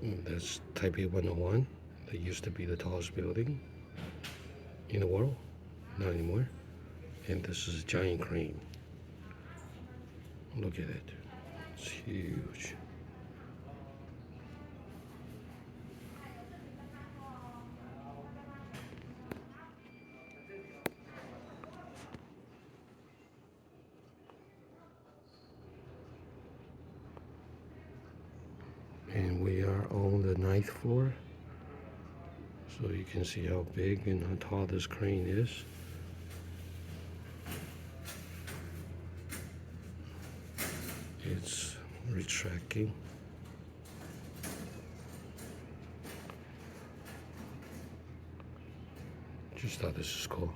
That's Taipei 101. That used to be the tallest building in the world. Not anymore. And this is a giant crane. Look at it. It's huge. And we are on the 9th floor. So you can see how big and how tall this crane is. It's retracting. Just thought this is cool.